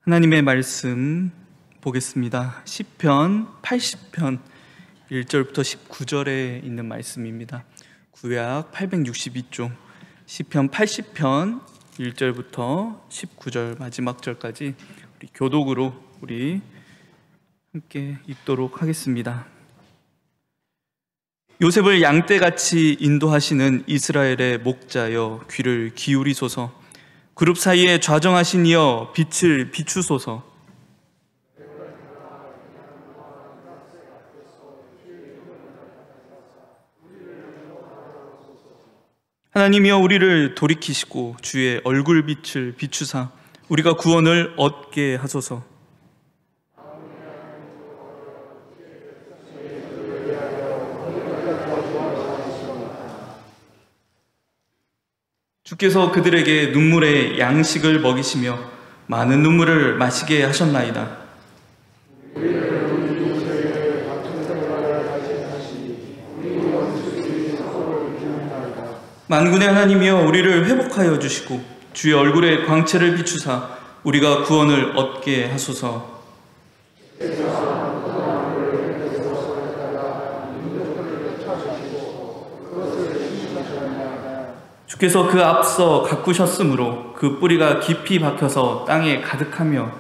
하나님의 말씀 보겠습니다. 시편 80편 1절부터 19절에 있는 말씀입니다. 구약 862쪽 시편 80편 1절부터 19절 마지막 절까지 우리 교독으로 우리 함께 읽도록 하겠습니다. 요셉을 양떼같이 인도하시는 이스라엘의 목자여 귀를 기울이소서. 그룹 사이에 좌정하신 이여 빛을 비추소서. 하나님이여 우리를 돌이키시고 주의 얼굴빛을 비추사 우리가 구원을 얻게 하소서. 주께서 그들에게 눈물의 양식을 먹이시며 많은 눈물을 마시게 하셨나이다. 만군의 하나님이여 우리를 회복하여 주시고 주의 얼굴에 광채를 비추사 우리가 구원을 얻게 하소서. 주께서 그 앞서 가꾸셨으므로 그 뿌리가 깊이 박혀서 땅에 가득하며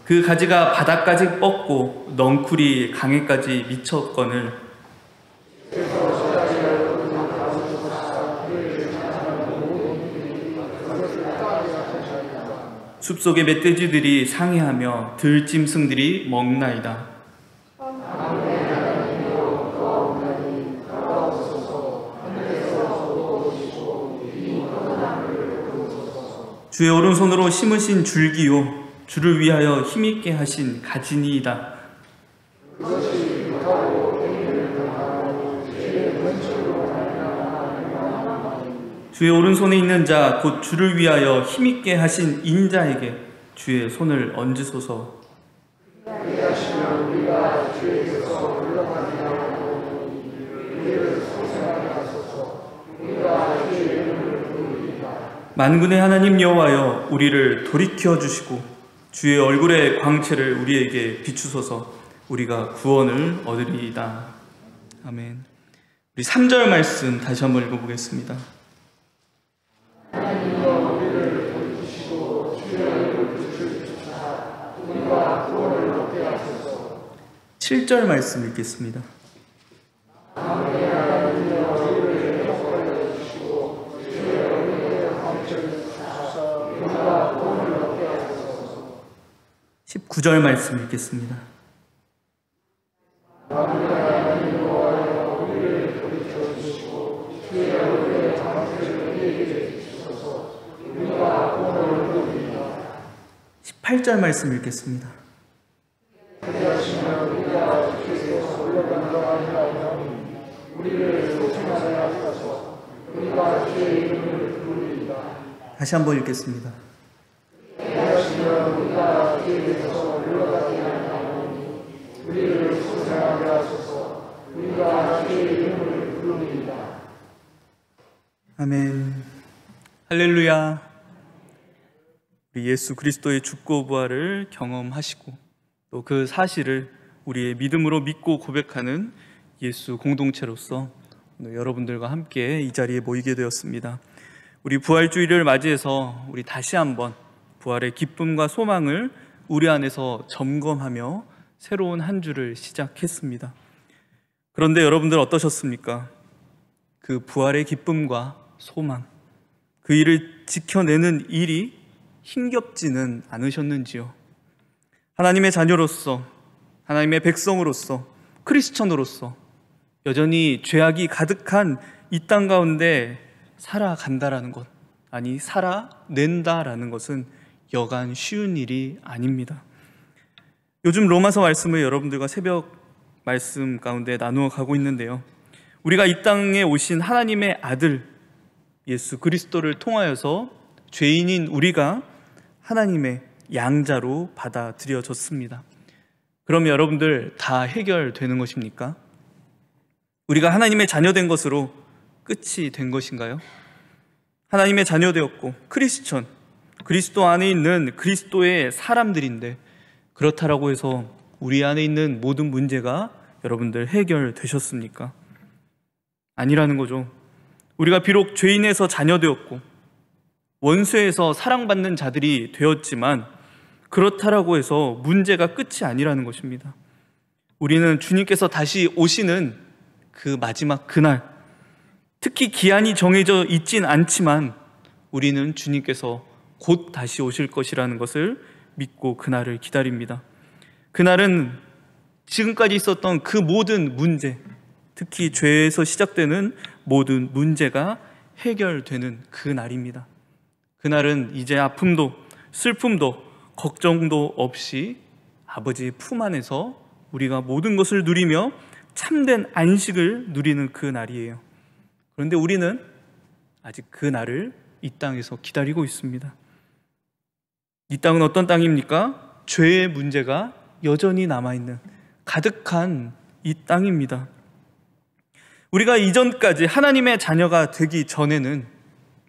그 가지가 바닥까지 뻗고 넝쿨이 강에까지 미쳤거늘 숲속의 멧돼지들이 상해하며 들짐승들이 먹나이다. 주의 오른손으로 심으신 줄기요 주를 위하여 힘있게 하신 가지니이다. 주의 오른손에 있는 자 곧 주를 위하여 힘있게 하신 인자에게 주의 손을 얹으소서. 만군의 하나님 여호와여 우리를 돌이켜 주시고 주의 얼굴의 광채를 우리에게 비추소서. 우리가 구원을 얻으리이다. 아멘. 우리 3절 말씀 다시 한번 읽어보겠습니다. 7절 말씀 읽겠습니다. 19절 말씀 읽겠습니다. (18절) 말씀 읽겠습니다. 다시 한번 읽겠습니다. 아멘. 할렐루야. 우리 예수 그리스도의 죽고 부활을 경험하시고 또 그 사실을 우리의 믿음으로 믿고 고백하는 예수 공동체로서 오늘 여러분들과 함께 이 자리에 모이게 되었습니다. 우리 부활주의를 맞이해서 우리 다시 한번 부활의 기쁨과 소망을 우리 안에서 점검하며 새로운 한 주를 시작했습니다. 그런데 여러분들 어떠셨습니까? 그 부활의 기쁨과 소망, 그 일을 지켜내는 일이 힘겹지는 않으셨는지요? 하나님의 자녀로서, 하나님의 백성으로서, 크리스천으로서 여전히 죄악이 가득한 이 땅 가운데 살아간다라는 것, 아니 살아낸다라는 것은 여간 쉬운 일이 아닙니다. 요즘 로마서 말씀을 여러분들과 새벽 말씀 가운데 나누어 가고 있는데요, 우리가 이 땅에 오신 하나님의 아들 예수 그리스도를 통하여서 죄인인 우리가 하나님의 양자로 받아들여졌습니다. 그럼 여러분들 다 해결되는 것입니까? 우리가 하나님의 자녀된 것으로 끝이 된 것인가요? 하나님의 자녀 되었고 크리스천, 그리스도 안에 있는 그리스도의 사람들인데 그렇다라고 해서 우리 안에 있는 모든 문제가 여러분들 해결되셨습니까? 아니라는 거죠. 우리가 비록 죄인에서 자녀 되었고 원수에서 사랑받는 자들이 되었지만 그렇다라고 해서 문제가 끝이 아니라는 것입니다. 우리는 주님께서 다시 오시는 그 마지막 그날, 특히 기한이 정해져 있진 않지만 우리는 주님께서 곧 다시 오실 것이라는 것을 믿고 그날을 기다립니다. 그날은 지금까지 있었던 그 모든 문제, 특히 죄에서 시작되는 모든 문제가 해결되는 그 날입니다. 그날은 이제 아픔도 슬픔도 걱정도 없이 아버지의 품 안에서 우리가 모든 것을 누리며 참된 안식을 누리는 그 날이에요. 그런데 우리는 아직 그 날을 이 땅에서 기다리고 있습니다. 이 땅은 어떤 땅입니까? 죄의 문제가 여전히 남아있는 가득한 이 땅입니다. 우리가 이전까지 하나님의 자녀가 되기 전에는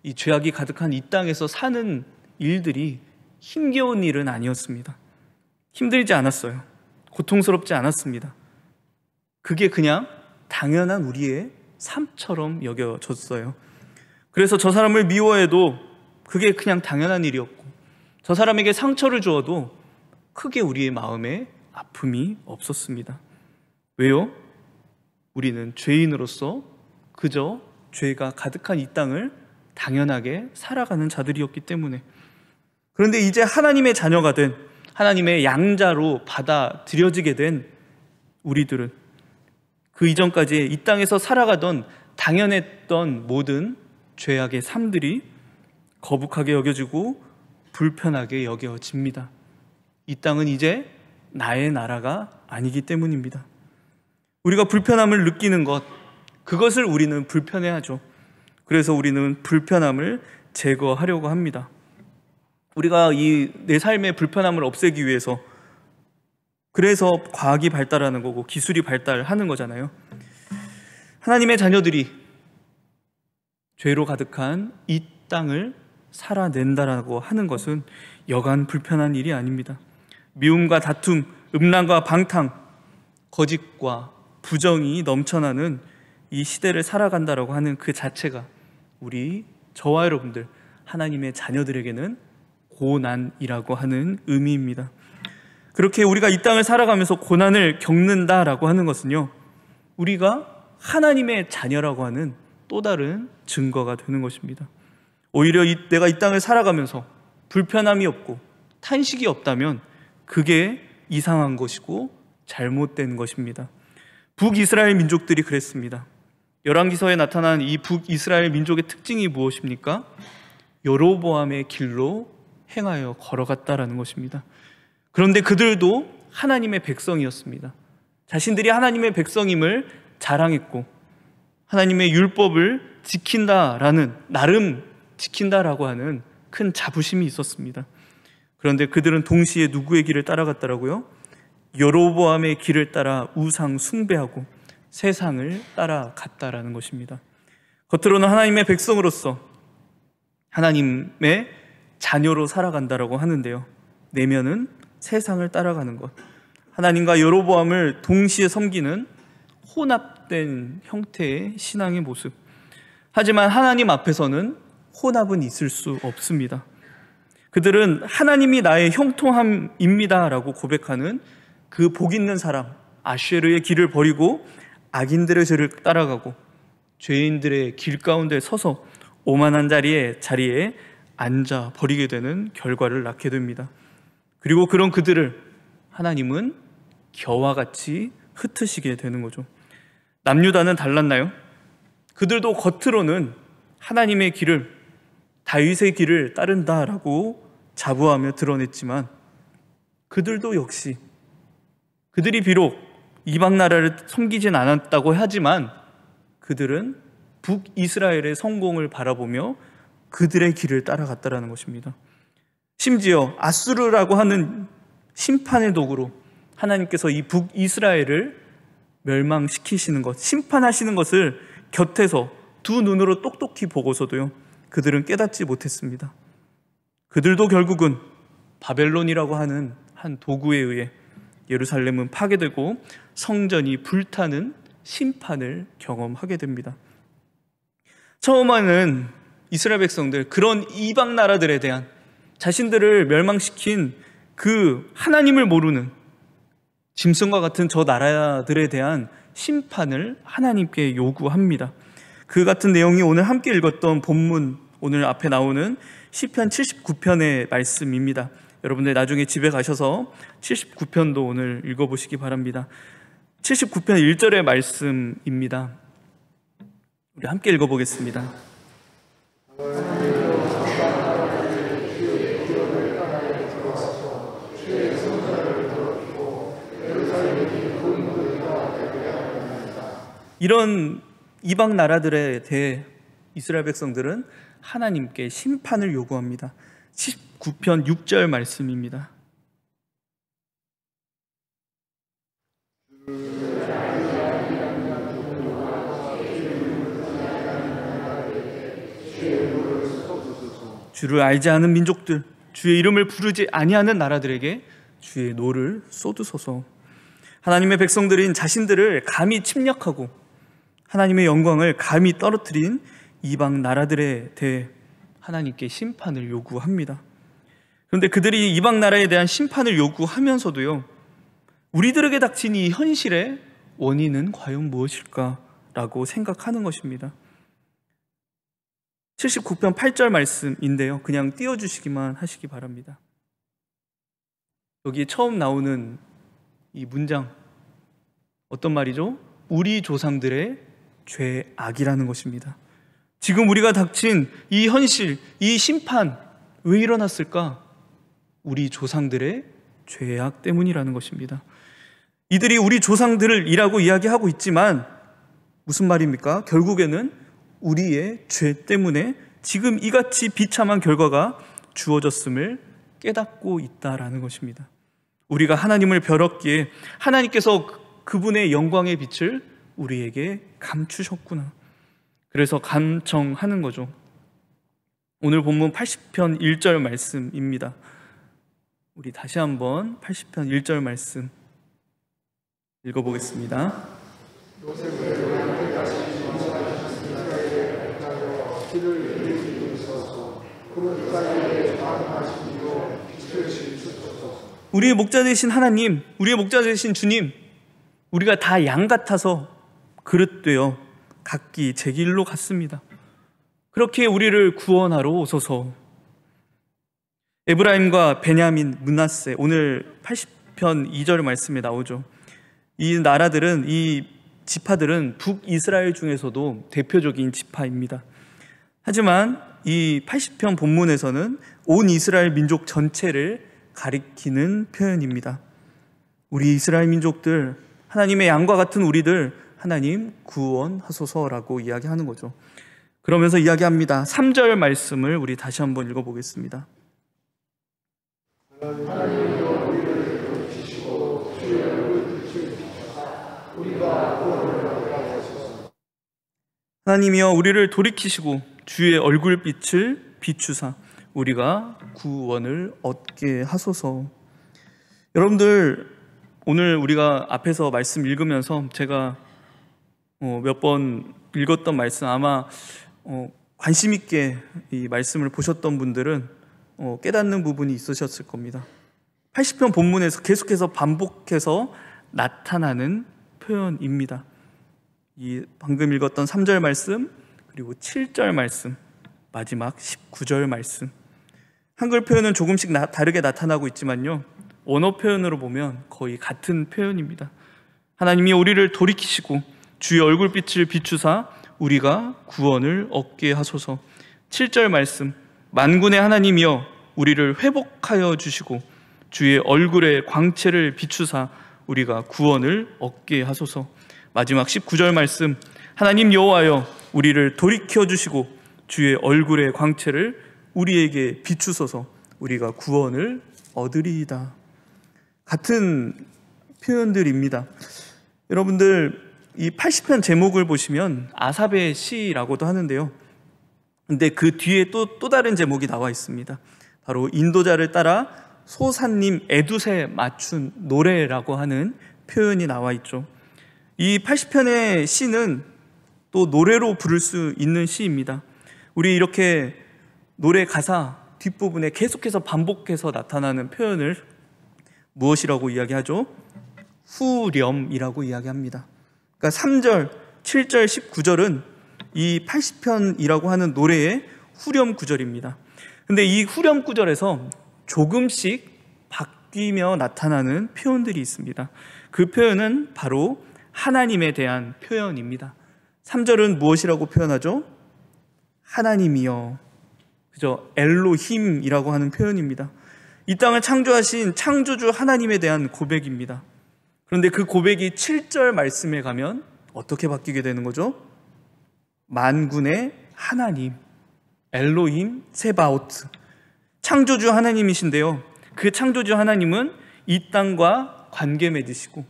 이 죄악이 가득한 이 땅에서 사는 일들이 힘겨운 일은 아니었습니다. 힘들지 않았어요. 고통스럽지 않았습니다. 그게 그냥 당연한 우리의 삶처럼 여겨졌어요. 그래서 저 사람을 미워해도 그게 그냥 당연한 일이었고, 저 사람에게 상처를 주어도 크게 우리의 마음에 아픔이 없었습니다. 왜요? 우리는 죄인으로서 그저 죄가 가득한 이 땅을 당연하게 살아가는 자들이었기 때문에. 그런데 이제 하나님의 자녀가 된, 하나님의 양자로 받아들여지게 된 우리들은 그 이전까지 이 땅에서 살아가던 당연했던 모든 죄악의 삶들이 거북하게 여겨지고 불편하게 여겨집니다. 이 땅은 이제 나의 나라가 아니기 때문입니다. 우리가 불편함을 느끼는 것, 그것을 우리는 불편해하죠. 그래서 우리는 불편함을 제거하려고 합니다. 우리가 내 삶의 불편함을 없애기 위해서, 그래서 과학이 발달하는 거고 기술이 발달하는 거잖아요. 하나님의 자녀들이 죄로 가득한 이 땅을 살아낸다라고 하는 것은 여간 불편한 일이 아닙니다. 미움과 다툼, 음란과 방탕, 거짓과 부정이 넘쳐나는 이 시대를 살아간다라고 하는 그 자체가 저와 여러분들 하나님의 자녀들에게는 고난이라고 하는 의미입니다. 그렇게 우리가 이 땅을 살아가면서 고난을 겪는다라고 하는 것은요, 우리가 하나님의 자녀라고 하는 또 다른 증거가 되는 것입니다. 오히려 내가 이 땅을 살아가면서 불편함이 없고 탄식이 없다면 그게 이상한 것이고 잘못된 것입니다. 북이스라엘 민족들이 그랬습니다. 열왕기서에 나타난 이 북이스라엘 민족의 특징이 무엇입니까? 여로보암의 길로 행하여 걸어갔다라는 것입니다. 그런데 그들도 하나님의 백성이었습니다. 자신들이 하나님의 백성임을 자랑했고 하나님의 율법을 지킨다라는, 나름 지킨다라고 하는 큰 자부심이 있었습니다. 그런데 그들은 동시에 누구의 길을 따라갔더라고요? 여로보암의 길을 따라 우상 숭배하고 세상을 따라갔다라는 것입니다. 겉으로는 하나님의 백성으로서 하나님의 자녀로 살아간다라고 하는데요, 내면은 세상을 따라가는 것, 하나님과 여로보암을 동시에 섬기는 혼합된 형태의 신앙의 모습. 하지만 하나님 앞에서는 혼합은 있을 수 없습니다. 그들은 하나님이 나의 형통함입니다 라고 고백하는 그 복 있는 사람 아쉐르의 길을 버리고 악인들의 죄를 따라가고 죄인들의 길 가운데 서서 오만한 자리에 앉아 버리게 되는 결과를 낳게 됩니다. 그리고 그런 그들을 하나님은 겨와 같이 흩으시게 되는 거죠. 남유다는 달랐나요? 그들도 겉으로는 하나님의 길을, 다윗의 길을 따른다라고 자부하며 드러냈지만 그들도 역시, 그들이 비록 이방 나라를 섬기진 않았다고 하지만 그들은 북이스라엘의 성공을 바라보며 그들의 길을 따라갔다라는 것입니다. 심지어 아수르라고 하는 심판의 도구로 하나님께서 이 북이스라엘을 멸망시키시는 것, 심판하시는 것을 곁에서 두 눈으로 똑똑히 보고서도요, 그들은 깨닫지 못했습니다. 그들도 결국은 바벨론이라고 하는 한 도구에 의해 예루살렘은 파괴되고 성전이 불타는 심판을 경험하게 됩니다. 처음에는 이스라엘 백성들, 그런 이방 나라들에 대한, 자신들을 멸망시킨 그 하나님을 모르는 짐승과 같은 저 나라들에 대한 심판을 하나님께 요구합니다. 그 같은 내용이 오늘 함께 읽었던 본문, 오늘 앞에 나오는 시편 79편의 말씀입니다. 여러분들 나중에 집에 가셔서 79편도 오늘 읽어보시기 바랍니다. 79편 1절의 말씀입니다. 우리 함께 읽어보겠습니다. 이런 이방 나라들에 대해 이스라엘 백성들은 하나님께 심판을 요구합니다. 19편 6절 말씀입니다. 주를 알지 않은 민족들, 주의 이름을 부르지 아니하는 나라들에게 주의 노를 쏟으소서. 하나님의 백성들인 자신들을 감히 침략하고 하나님의 영광을 감히 떨어뜨린 이방 나라들에 대해 하나님께 심판을 요구합니다. 그런데 그들이 이방 나라에 대한 심판을 요구하면서도요, 우리들에게 닥친 이 현실의 원인은 과연 무엇일까라고 생각하는 것입니다. 79편 8절 말씀인데요, 그냥 띄워주시기만 하시기 바랍니다. 여기 처음 나오는 이 문장, 어떤 말이죠? 우리 조상들의 죄악이라는 것입니다. 지금 우리가 닥친 이 현실, 이 심판, 왜 일어났을까? 우리 조상들의 죄악 때문이라는 것입니다. 이들이 우리 조상들이라고 이야기하고 있지만 무슨 말입니까? 결국에는 우리의 죄 때문에 지금 이같이 비참한 결과가 주어졌음을 깨닫고 있다라는 것입니다. 우리가 하나님을 벼렀기에 하나님께서 그분의 영광의 빛을 우리에게 감추셨구나. 그래서 감청하는 거죠. 오늘 본문 80편 1절 말씀입니다. 우리 다시 한번 80편 1절 말씀 읽어보겠습니다. 우리의 목자 되신 하나님, 우리의 목자 되신 주님, 우리가 다 양 같아서 그릇되어 각기 제 길로 갔습니다. 그렇게 우리를 구원하러 오소서. 에브라임과 베냐민, 므낫세, 오늘 80편 2절 말씀에 나오죠. 이 나라들은, 이 지파들은 북이스라엘 중에서도 대표적인 지파입니다. 하지만 이 80편 본문에서는 온 이스라엘 민족 전체를 가리키는 표현입니다. 우리 이스라엘 민족들, 하나님의 양과 같은 우리들 하나님 구원하소서라고 이야기하는 거죠. 그러면서 이야기합니다. 3절 말씀을 우리 다시 한번 읽어보겠습니다. 하나님이여 우리를 돌이키시고 주의 얼굴빛을 비추사 우리가 구원을 얻게 하소서. 여러분들, 오늘 우리가 앞에서 말씀 읽으면서 제가 몇 번 읽었던 말씀, 아마 관심 있게 이 말씀을 보셨던 분들은 깨닫는 부분이 있으셨을 겁니다. 80편 본문에서 계속해서 반복해서 나타나는 표현입니다. 이 방금 읽었던 3절 말씀, 그리고 7절 말씀, 마지막 19절 말씀. 한글 표현은 조금씩 다르게 나타나고 있지만요, 원어 표현으로 보면 거의 같은 표현입니다. 하나님이 우리를 돌이키시고 주의 얼굴빛을 비추사 우리가 구원을 얻게 하소서. 7절 말씀, 만군의 하나님이여 우리를 회복하여 주시고 주의 얼굴의 광채를 비추사 우리가 구원을 얻게 하소서. 마지막 19절 말씀, 하나님 여호와여 우리를 돌이켜 주시고 주의 얼굴의 광채를 우리에게 비추소서 우리가 구원을 얻으리이다. 같은 표현들입니다. 여러분들, 이 80편 제목을 보시면 아삽의 시라고도 하는데요. 근데 그 뒤에 또 다른 제목이 나와 있습니다. 바로 인도자를 따라 소사님 에두세 맞춘 노래라고 하는 표현이 나와 있죠. 이 80편의 시는 또 노래로 부를 수 있는 시입니다. 우리 이렇게 노래 가사 뒷부분에 계속해서 반복해서 나타나는 표현을 무엇이라고 이야기하죠? 후렴이라고 이야기합니다. 그러니까 3절, 7절, 19절은 이 80편이라고 하는 노래의 후렴 구절입니다. 근데 이 후렴 구절에서 조금씩 바뀌며 나타나는 표현들이 있습니다. 그 표현은 바로 하나님에 대한 표현입니다. 3절은 무엇이라고 표현하죠? 하나님이여, 그죠? 엘로힘이라고 하는 표현입니다. 이 땅을 창조하신 창조주 하나님에 대한 고백입니다. 그런데 그 고백이 7절 말씀에 가면 어떻게 바뀌게 되는 거죠? 만군의 하나님, 엘로힘 세바오트, 창조주 하나님이신데요, 그 창조주 하나님은 이 땅과 관계 맺으시고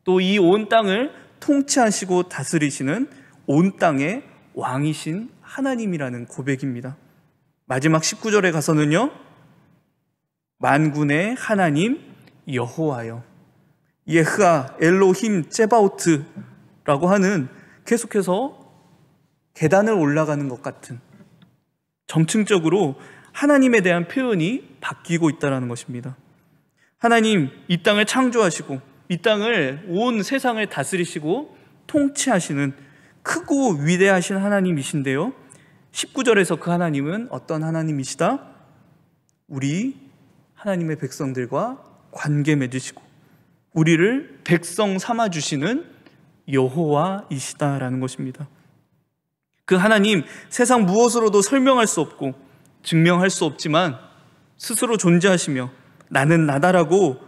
또 이 온 땅을 통치하시고 다스리시는 온 땅의 왕이신 하나님이라는 고백입니다. 마지막 19절에 가서는요, 만군의 하나님 여호와여, 예흐아 엘로힘 제바오트라고 하는, 계속해서 계단을 올라가는 것 같은, 점층적으로 하나님에 대한 표현이 바뀌고 있다는 것입니다. 하나님, 이 땅을 창조하시고 이 땅을, 온 세상을 다스리시고 통치하시는 크고 위대하신 하나님이신데요, 19절에서 그 하나님은 어떤 하나님이시다? 우리 하나님의 백성들과 관계 맺으시고 우리를 백성 삼아주시는 여호와이시다라는 것입니다. 그 하나님, 세상 무엇으로도 설명할 수 없고 증명할 수 없지만 스스로 존재하시며 나는 나다라고,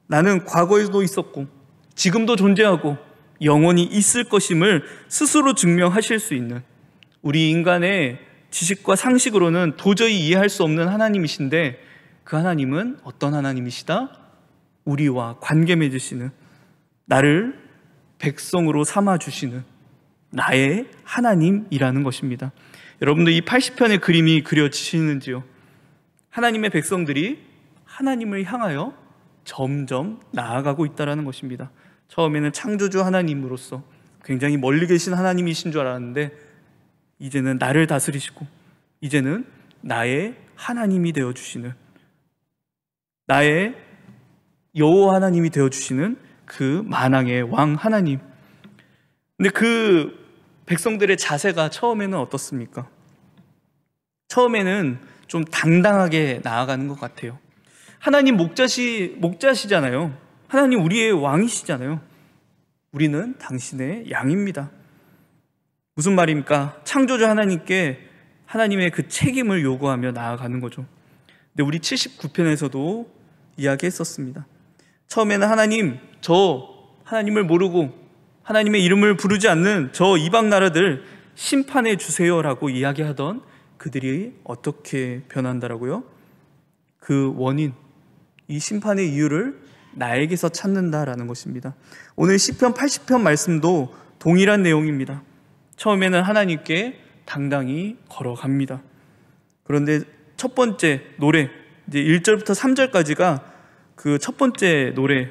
나는 과거에도 있었고 지금도 존재하고 영원히 있을 것임을 스스로 증명하실 수 있는, 우리 인간의 지식과 상식으로는 도저히 이해할 수 없는 하나님이신데, 그 하나님은 어떤 하나님이시다? 우리와 관계 맺으시는, 나를 백성으로 삼아주시는 나의 하나님이라는 것입니다. 여러분들 이 80편의 그림이 그려지시는지요? 하나님의 백성들이 하나님을 향하여 점점 나아가고 있다는 것입니다. 처음에는 창조주 하나님으로서 굉장히 멀리 계신 하나님이신 줄 알았는데, 이제는 나를 다스리시고 이제는 나의 하나님이 되어주시는, 나의 여호와 하나님이 되어주시는 그 만왕의 왕 하나님. 근데 그 백성들의 자세가 처음에는 어떻습니까? 처음에는 좀 당당하게 나아가는 것 같아요. 하나님 목자시잖아요. 하나님 우리의 왕이시잖아요. 우리는 당신의 양입니다. 무슨 말입니까? 창조주 하나님께 하나님의 그 책임을 요구하며 나아가는 거죠. 근데 우리 79편에서도 이야기했었습니다. 처음에는 하나님, 저 하나님을 모르고 하나님의 이름을 부르지 않는 저 이방 나라들 심판해 주세요라고 이야기하던 그들이 어떻게 변한다라고요? 그 원인, 이 심판의 이유를 나에게서 찾는다라는 것입니다. 오늘 시편 80편 말씀도 동일한 내용입니다. 처음에는 하나님께 당당히 걸어갑니다. 그런데 첫 번째 노래, 이제 1절부터 3절까지가 그 첫 번째 노래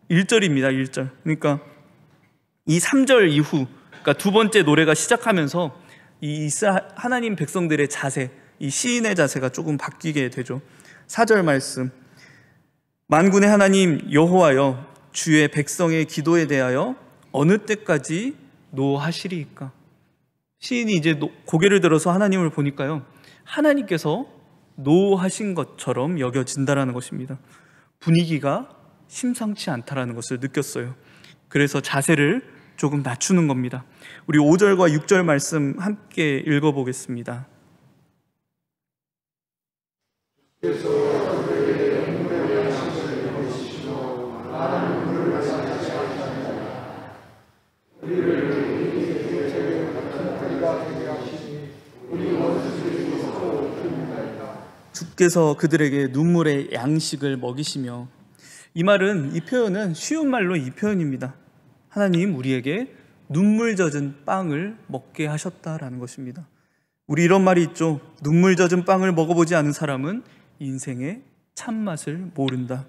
1절입니다. 1절. 그러니까 이 3절 이후, 그러니까 두 번째 노래가 시작하면서 이 하나님 백성들의 자세, 이 시인의 자세가 조금 바뀌게 되죠. 4절 말씀, 만군의 하나님 여호와여, 주의 백성의 기도에 대하여 어느 때까지 노하시리이까? 시인이 이제 고개를 들어서 하나님을 보니까요, 하나님께서 노하신 것처럼 여겨진다라는 것입니다. 분위기가 심상치 않다라는 것을 느꼈어요. 그래서 자세를 조금 낮추는 겁니다. 우리 5절과 6절 말씀 함께 읽어보겠습니다. 주께서 그들에게 눈물의 양식을 먹이시며, 이 말은, 이 표현은 쉬운 말로 이 표현입니다. 하나님 우리에게 눈물 젖은 빵을 먹게 하셨다라는 것입니다. 우리 이런 말이 있죠. 눈물 젖은 빵을 먹어보지 않은 사람은 인생의 참맛을 모른다.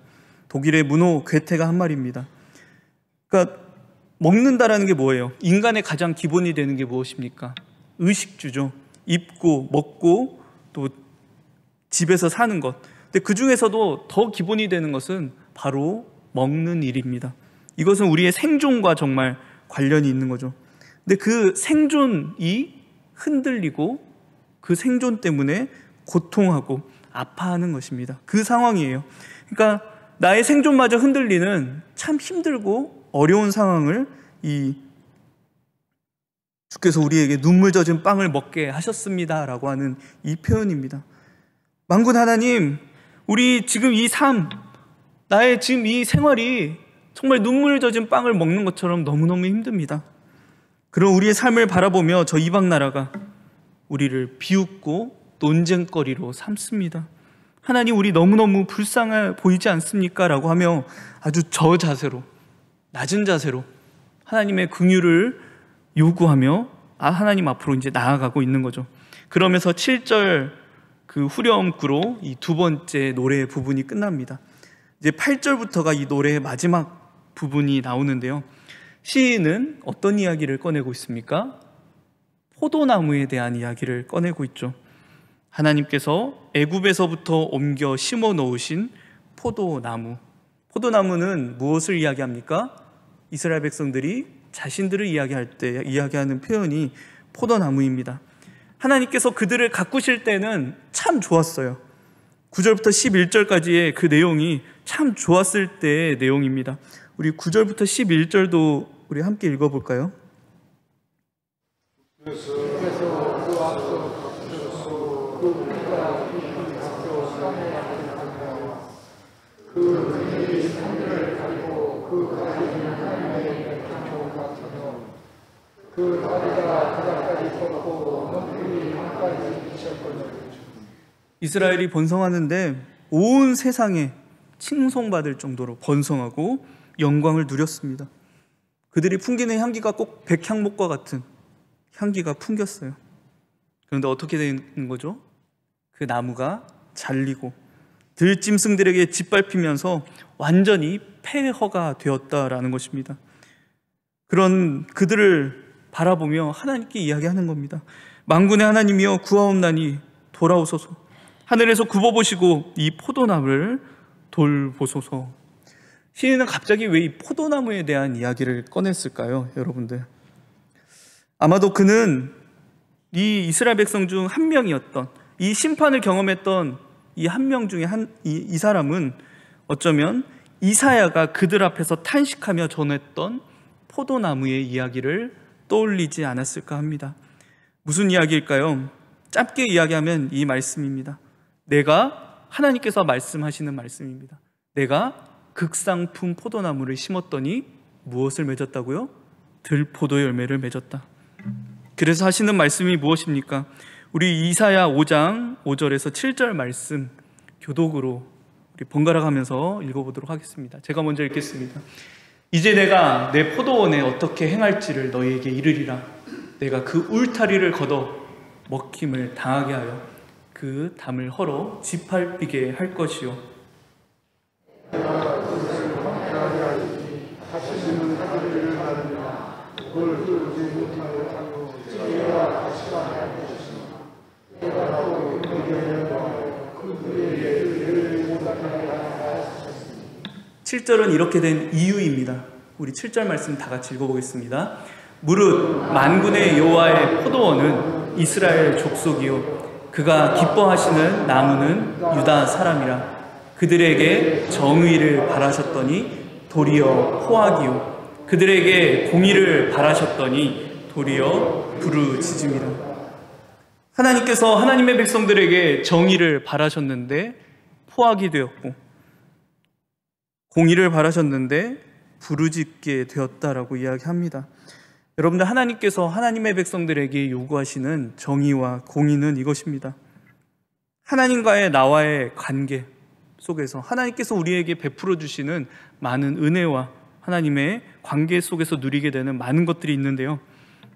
독일의 문호 괴테가 한 말입니다. 그러니까 먹는다라는 게 뭐예요? 인간의 가장 기본이 되는 게 무엇입니까? 의식주죠. 입고 먹고 또 집에서 사는 것. 근데 그 중에서도 더 기본이 되는 것은 바로 먹는 일입니다. 이것은 우리의 생존과 정말 관련이 있는 거죠. 근데 그 생존이 흔들리고 그 생존 때문에 고통하고 아파하는 것입니다. 그 상황이에요. 그러니까 나의 생존마저 흔들리는 참 힘들고 어려운 상황을 주께서 우리에게 눈물 젖은 빵을 먹게 하셨습니다라고 하는 이 표현입니다. 만군 하나님, 우리 지금 이 삶, 나의 지금 이 생활이 정말 눈물 젖은 빵을 먹는 것처럼 너무너무 힘듭니다. 그런 우리의 삶을 바라보며 저 이방 나라가 우리를 비웃고 논쟁거리로 삼습니다. 하나님, 우리 너무너무 불쌍해 보이지 않습니까? 라고 하며 아주 저자세로, 낮은 자세로 하나님의 긍휼을 요구하며 하나님 앞으로 이제 나아가고 있는 거죠. 그러면서 7절 그 후렴구로 이 두 번째 노래 부분이 끝납니다. 이제 8절부터가 이 노래의 마지막 부분이 나오는데요. 시인은 어떤 이야기를 꺼내고 있습니까? 포도나무에 대한 이야기를 꺼내고 있죠. 하나님께서 애굽에서부터 옮겨 심어 놓으신 포도나무. 포도나무는 무엇을 이야기합니까? 이스라엘 백성들이 자신들을 이야기할 때 이야기하는 표현이 포도나무입니다. 하나님께서 그들을 가꾸실 때는 참 좋았어요. 9절부터 11절까지의 그 내용이 참 좋았을 때의 내용입니다. 우리 9절부터 11절도 우리 함께 읽어볼까요? 이스라엘이 번성하는데 온 세상에 칭송받을 정도로 번성하고 영광을 누렸습니다. 그들이 풍기는 향기가 꼭 백향목과 같은 향기가 풍겼어요. 그런데 어떻게 되는 거죠? 그 나무가 잘리고 들짐승들에게 짓밟히면서 완전히 폐허가 되었다라는 것입니다. 그런 그들을 바라보며 하나님께 이야기하는 겁니다. 만군의 하나님이여 구하옵나니 돌아오소서. 하늘에서 굽어보시고 이 포도나무를 돌보소서. 시인은 갑자기 왜 이 포도나무에 대한 이야기를 꺼냈을까요? 여러분들, 아마도 그는 이 이스라엘 백성 중 한 명이었던, 이 심판을 경험했던 이 한 명 중에 이 사람은 어쩌면 이사야가 그들 앞에서 탄식하며 전했던 포도나무의 이야기를 떠올리지 않았을까 합니다. 무슨 이야기일까요? 짧게 이야기하면 이 말씀입니다. 하나님께서 말씀하시는 말씀입니다. 내가 극상품 포도나무를 심었더니 무엇을 맺었다고요? 들포도 열매를 맺었다. 그래서 하시는 말씀이 무엇입니까? 우리 이사야 5장 5절에서 7절 말씀 교독으로 우리 번갈아 가면서 읽어보도록 하겠습니다. 제가 먼저 읽겠습니다. 이제 내가 내 포도원에 어떻게 행할지를 너희에게 이르리라. 내가 그 울타리를 걷어 먹힘을 당하게 하여 그 담을 헐어 짓밟히게 할 것이요. (7절은) 이렇게 된 이유입니다. 우리 7절 말씀 다 같이 읽어보겠습니다. 무릇 만군의 여호와의 포도원은 이스라엘 족속이요 그가 기뻐하시는 나무는 유다 사람이라. 그들에게 정의를 바라셨더니 도리어 포악이요 그들에게 공의를 바라셨더니 도리어 부르짖음이라. 하나님께서 하나님의 백성들에게 정의를 바라셨는데 포악이 되었고, 공의를 바라셨는데 부르짖게 되었다라고 이야기합니다. 여러분들, 하나님께서 하나님의 백성들에게 요구하시는 정의와 공의는 이것입니다. 하나님과의 나와의 관계 속에서 하나님께서 우리에게 베풀어 주시는 많은 은혜와 하나님의 관계 속에서 누리게 되는 많은 것들이 있는데요,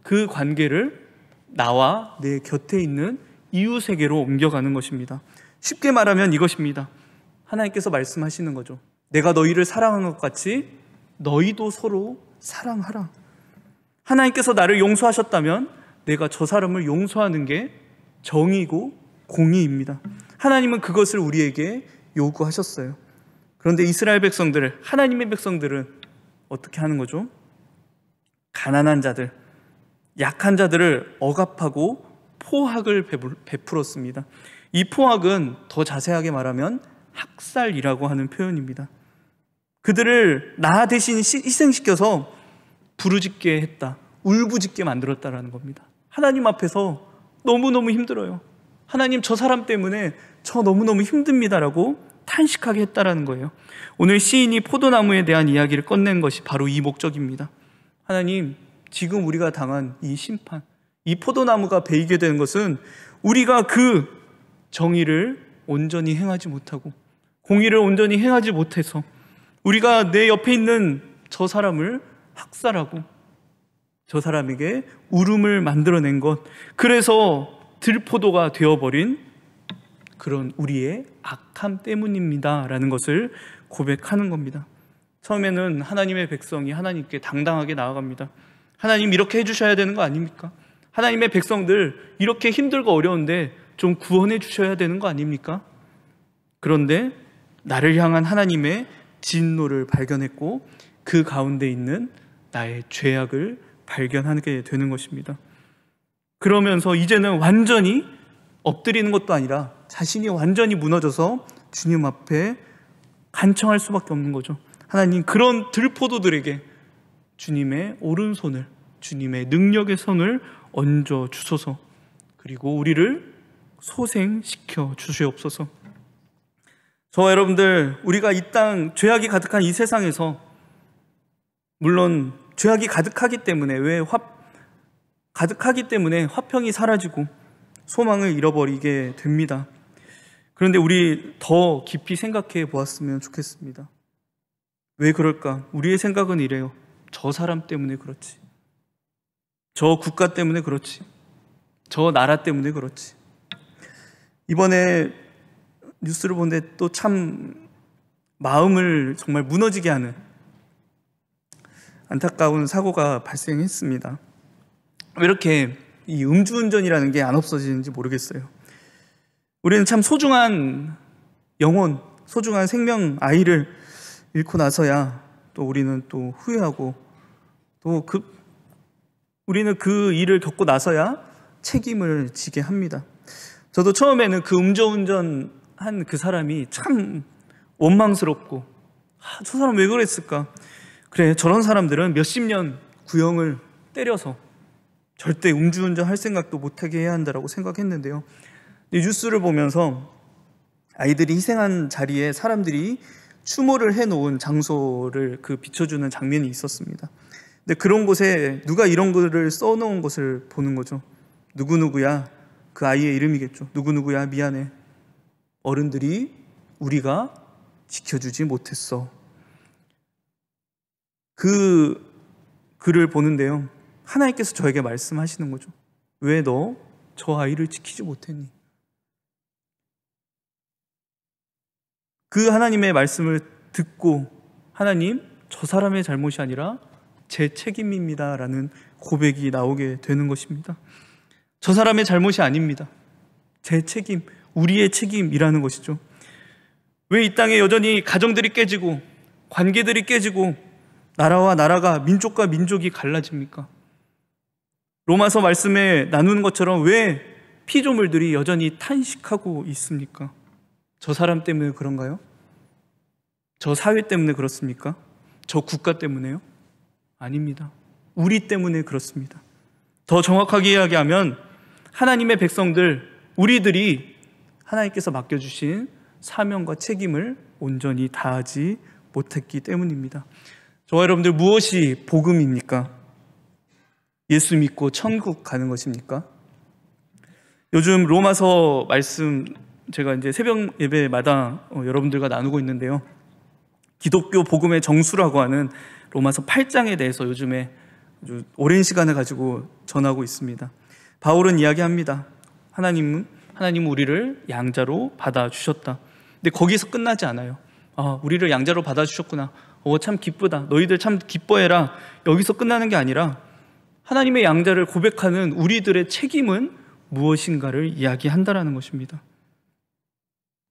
그 관계를 나와 내 곁에 있는 이웃에게로 옮겨가는 것입니다. 쉽게 말하면 이것입니다. 하나님께서 말씀하시는 거죠. 내가 너희를 사랑한 것 같이 너희도 서로 사랑하라. 하나님께서 나를 용서하셨다면 내가 저 사람을 용서하는 게 정의고 공의입니다. 하나님은 그것을 우리에게 요구하셨어요. 그런데 이스라엘 백성들, 하나님의 백성들은 어떻게 하는 거죠? 가난한 자들, 약한 자들을 억압하고 포학을 베풀었습니다. 이 포학은 더 자세하게 말하면 학살이라고 하는 표현입니다. 그들을 나 대신 희생시켜서 부르짖게 했다, 울부짖게 만들었다라는 겁니다. 하나님 앞에서 너무너무 힘들어요. 하나님, 저 사람 때문에 저 너무너무 힘듭니다라고 탄식하게 했다라는 거예요. 오늘 시인이 포도나무에 대한 이야기를 꺼낸 것이 바로 이 목적입니다. 하나님, 지금 우리가 당한 이 심판, 이 포도나무가 베이게 되는 것은 우리가 그 정의를 온전히 행하지 못하고 공의를 온전히 행하지 못해서 우리가 내 옆에 있는 저 사람을 학살하고 저 사람에게 울음을 만들어낸 것, 그래서 들포도가 되어버린 그런 우리의 악함 때문입니다 라는 것을 고백하는 겁니다. 처음에는 하나님의 백성이 하나님께 당당하게 나아갑니다. 하나님, 이렇게 해주셔야 되는 거 아닙니까? 하나님의 백성들 이렇게 힘들고 어려운데 좀 구원해 주셔야 되는 거 아닙니까? 그런데 나를 향한 하나님의 진노를 발견했고 그 가운데 있는 나의 죄악을 발견하게 되는 것입니다. 그러면서 이제는 완전히 엎드리는 것도 아니라 자신이 완전히 무너져서 주님 앞에 간청할 수밖에 없는 거죠. 하나님, 그런 들포도들에게 주님의 오른손을, 주님의 능력의 손을 얹어 주소서. 그리고 우리를 소생시켜 주시옵소서. 저와 여러분들, 우리가 이 땅 죄악이 가득한 이 세상에서, 물론 죄악이 가득하기 때문에, 가득하기 때문에 화평이 사라지고 소망을 잃어버리게 됩니다. 그런데 우리 더 깊이 생각해 보았으면 좋겠습니다. 왜 그럴까? 우리의 생각은 이래요. 저 사람 때문에 그렇지, 저 국가 때문에 그렇지, 저 나라 때문에 그렇지. 이번에 뉴스를 보는데 또 참 마음을 정말 무너지게 하는 안타까운 사고가 발생했습니다. 왜 이렇게 이 음주운전이라는 게 안 없어지는지 모르겠어요. 우리는 참 소중한 영혼, 소중한 생명, 아이를 잃고 나서야 또 우리는 또 후회하고, 또 우리는 그 일을 겪고 나서야 책임을 지게 합니다. 저도 처음에는 그 음주운전 한 그 사람이 참 원망스럽고, 저 사람 왜 그랬을까? 그래, 저런 사람들은 몇십 년 구형을 때려서 절대 음주운전 할 생각도 못하게 해야 한다고 생각했는데요. 뉴스를 보면서 아이들이 희생한 자리에 사람들이 추모를 해놓은 장소를 비춰주는 장면이 있었습니다. 근데 그런 곳에 누가 이런 글을 써놓은 것을 보는 거죠. 누구누구야, 그 아이의 이름이겠죠. 누구누구야, 미안해. 어른들이 우리가 지켜주지 못했어. 그 글을 보는데요, 하나님께서 저에게 말씀하시는 거죠. 왜 너 저 아이를 지키지 못했니? 그 하나님의 말씀을 듣고, 하나님, 저 사람의 잘못이 아니라 제 책임입니다 라는 고백이 나오게 되는 것입니다. 저 사람의 잘못이 아닙니다. 제 책임, 우리의 책임이라는 것이죠. 왜 이 땅에 여전히 가정들이 깨지고 관계들이 깨지고 나라와 나라가, 민족과 민족이 갈라집니까? 로마서 말씀에 나누는 것처럼 왜 피조물들이 여전히 탄식하고 있습니까? 저 사람 때문에 그런가요? 저 사회 때문에 그렇습니까? 저 국가 때문에요? 아닙니다. 우리 때문에 그렇습니다. 더 정확하게 이야기하면 하나님의 백성들, 우리들이 하나님께서 맡겨주신 사명과 책임을 온전히 다하지 못했기 때문입니다. 저와 여러분들, 무엇이 복음입니까? 예수 믿고 천국 가는 것입니까? 요즘 로마서 말씀 제가 이제 새벽 예배마다 여러분들과 나누고 있는데요, 기독교 복음의 정수라고 하는 로마서 8장에 대해서 요즘에 아주 오랜 시간을 가지고 전하고 있습니다. 바울은 이야기합니다. 하나님은 우리를 양자로 받아주셨다. 근데 거기서 끝나지 않아요. 우리를 양자로 받아주셨구나. 참 기쁘다. 너희들 참 기뻐해라. 여기서 끝나는 게 아니라 하나님의 양자를 고백하는 우리들의 책임은 무엇인가를 이야기한다라는 것입니다.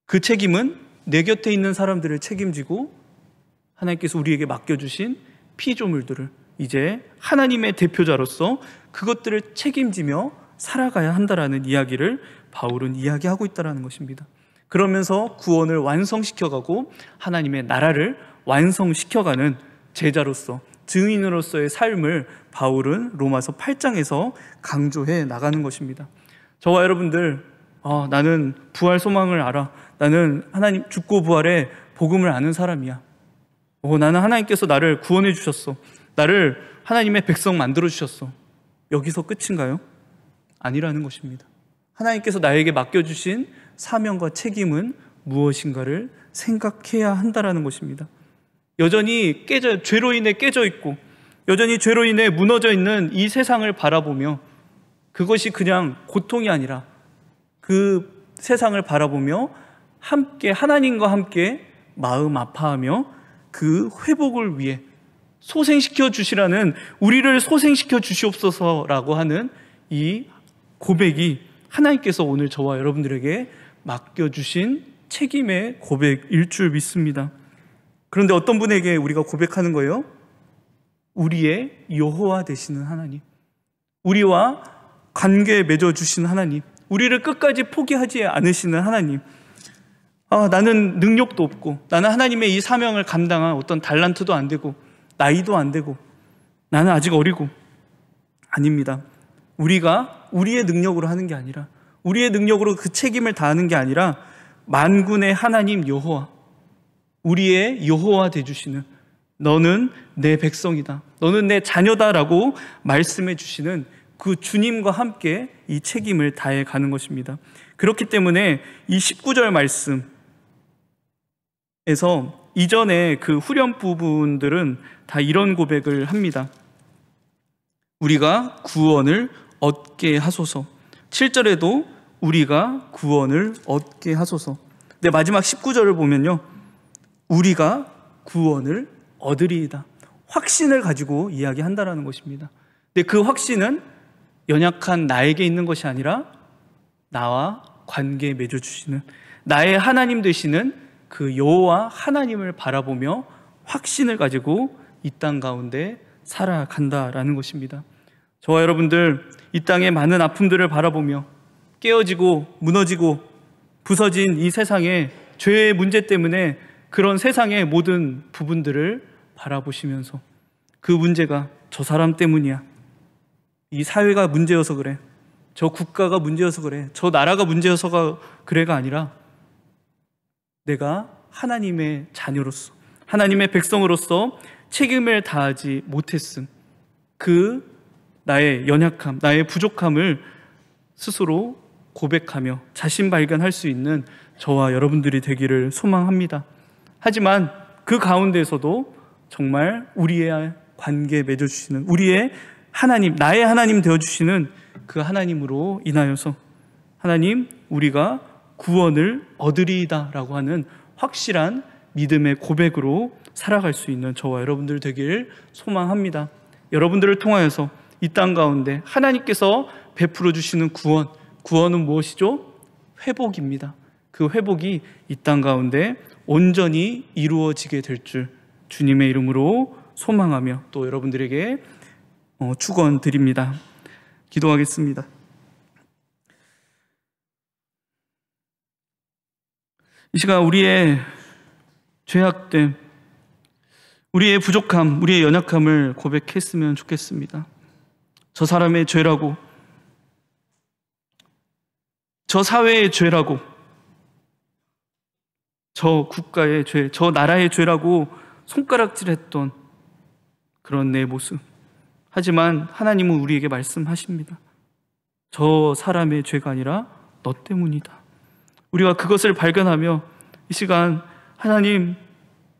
그 책임은 내 곁에 있는 사람들을 책임지고 하나님께서 우리에게 맡겨주신 피조물들을 이제 하나님의 대표자로서 그것들을 책임지며 살아가야 한다라는 이야기를 바울은 이야기하고 있다는 것입니다. 그러면서 구원을 완성시켜가고 하나님의 나라를 완성시켜가는 제자로서, 증인으로서의 삶을 바울은 로마서 8장에서 강조해 나가는 것입니다. 저와 여러분들, 나는 부활 소망을 알아. 나는 하나님 죽고 부활의 복음을 아는 사람이야. 나는 하나님께서 나를 구원해 주셨어. 나를 하나님의 백성 만들어 주셨어. 여기서 끝인가요? 아니라는 것입니다. 하나님께서 나에게 맡겨주신 사명과 책임은 무엇인가를 생각해야 한다라는 것입니다. 여전히 죄로 인해 깨져 있고 여전히 죄로 인해 무너져 있는 이 세상을 바라보며 그것이 그냥 고통이 아니라 그 세상을 바라보며 함께 하나님과 함께 마음 아파하며 그 회복을 위해 소생시켜 주시라는, 우리를 소생시켜 주시옵소서라고 하는 이 고백이 하나님께서 오늘 저와 여러분들에게 맡겨주신 책임의 고백일 줄 믿습니다. 그런데 어떤 분에게 우리가 고백하는 거예요? 우리의 여호와 되시는 하나님, 우리와 관계 맺어주신 하나님, 우리를 끝까지 포기하지 않으시는 하나님. 나는 능력도 없고 나는 하나님의 이 사명을 감당한 어떤 달란트도 안 되고 나이도 안 되고 나는 아직 어리고. 아닙니다. 우리가 우리의 능력으로 하는 게 아니라, 우리의 능력으로 그 책임을 다하는 게 아니라 만군의 하나님 여호와, 우리의 여호와 되주시는, 너는 내 백성이다, 너는 내 자녀다라고 말씀해 주시는 그 주님과 함께 이 책임을 다해 가는 것입니다. 그렇기 때문에 이 19절 말씀에서 이전에 그 후렴 부분들은 다 이런 고백을 합니다. 우리가 구원을 얻게 하소서. 7절에도 우리가 구원을 얻게 하소서. 근데 마지막 19절을 보면요, 우리가 구원을 얻으리이다. 확신을 가지고 이야기한다라는 것입니다. 근데 그 확신은 연약한 나에게 있는 것이 아니라 나와 관계 맺어주시는 나의 하나님 되시는 그 여호와 하나님을 바라보며 확신을 가지고 이 땅 가운데 살아간다라는 것입니다. 저와 여러분들, 이 땅의 많은 아픔들을 바라보며 깨어지고 무너지고 부서진 이 세상의 죄의 문제 때문에 그런 세상의 모든 부분들을 바라보시면서 그 문제가 저 사람 때문이야, 이 사회가 문제여서 그래, 저 국가가 문제여서 그래, 저 나라가 문제여서가 그래가 아니라 내가 하나님의 자녀로서, 하나님의 백성으로서 책임을 다하지 못했음, 그 나의 연약함, 나의 부족함을 스스로 고백하며 자신 발견할 수 있는 저와 여러분들이 되기를 소망합니다. 하지만 그 가운데에서도 정말 우리의 관계 맺어주시는, 우리의 하나님, 나의 하나님 되어주시는 그 하나님으로 인하여서 하나님, 우리가 구원을 얻으리이다 라고 하는 확실한 믿음의 고백으로 살아갈 수 있는 저와 여러분들 되길 소망합니다. 여러분들을 통하여서 이 땅 가운데 하나님께서 베풀어 주시는 구원은 무엇이죠? 회복입니다. 그 회복이 이 땅 가운데 온전히 이루어지게 될 줄 주님의 이름으로 소망하며 또 여러분들에게 축원드립니다. 기도하겠습니다. 이 시간 우리의 죄악됨, 우리의 부족함, 우리의 연약함을 고백했으면 좋겠습니다. 저 사람의 죄라고, 저 사회의 죄라고, 저 국가의 죄, 저 나라의 죄라고 손가락질했던 그런 내 모습. 하지만 하나님은 우리에게 말씀하십니다. 저 사람의 죄가 아니라 너 때문이다. 우리가 그것을 발견하며 이 시간 하나님,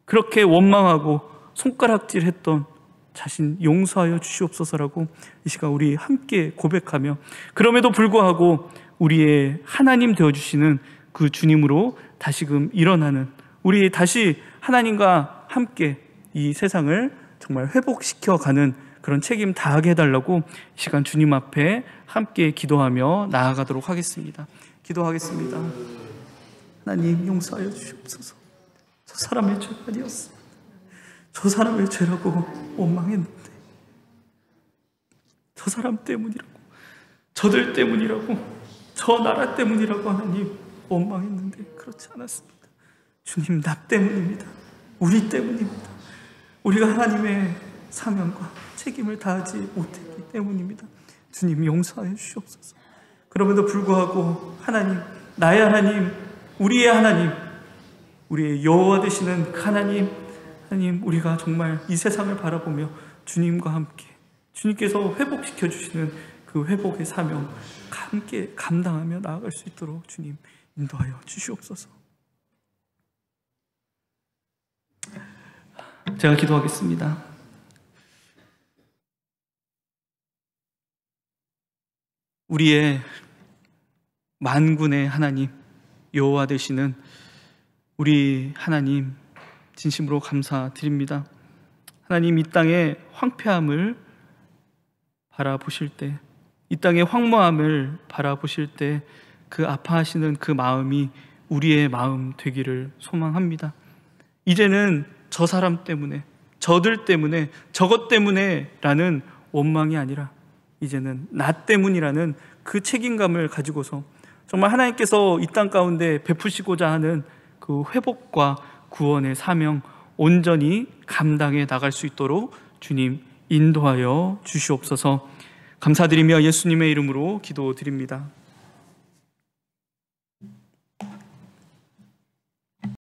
그렇게 원망하고 손가락질했던 자신 용서하여 주시옵소서라고 이 시간 우리 함께 고백하며, 그럼에도 불구하고 우리의 하나님 되어주시는 그 주님으로 다시금 일어나는, 우리 다시 하나님과 함께 이 세상을 정말 회복시켜가는 그런 책임 다하게 해달라고 이 시간 주님 앞에 함께 기도하며 나아가도록 하겠습니다. 기도하겠습니다. 하나님, 용서하여 주시옵소서. 저 사람의 죄가 아니었습니다. 저 사람의 죄라고 원망했는데, 저 사람 때문이라고, 저들 때문이라고, 저 나라 때문이라고 하나님 원망했는데 그렇지 않았습니다. 주님, 나 때문입니다. 우리 때문입니다. 우리가 하나님의 사명과 책임을 다하지 못했기 때문입니다. 주님, 용서하여 주시옵소서. 그럼에도 불구하고 하나님, 나의 하나님, 우리의 하나님, 우리의 여호와 되시는 그 하나님, 우리가 정말 이 세상을 바라보며 주님과 함께, 주님께서 회복시켜 주시는 그 회복의 사명 함께 감당하며 나아갈 수 있도록 주님 인도하여 주시옵소서. 제가 기도하겠습니다. 우리의 만군의 하나님, 여호와 되시는 우리 하나님, 진심으로 감사드립니다. 하나님, 이 땅의 황폐함을 바라보실 때, 이 땅의 황무함을 바라보실 때 그 아파하시는 그 마음이 우리의 마음 되기를 소망합니다. 이제는 저 사람 때문에, 저들 때문에, 저것 때문에 라는 원망이 아니라 이제는 나 때문이라는 그 책임감을 가지고서 정말 하나님께서 이 땅 가운데 베푸시고자 하는 그 회복과 구원의 사명 온전히 감당해 나갈 수 있도록 주님 인도하여 주시옵소서. 감사드리며 예수님의 이름으로 기도드립니다.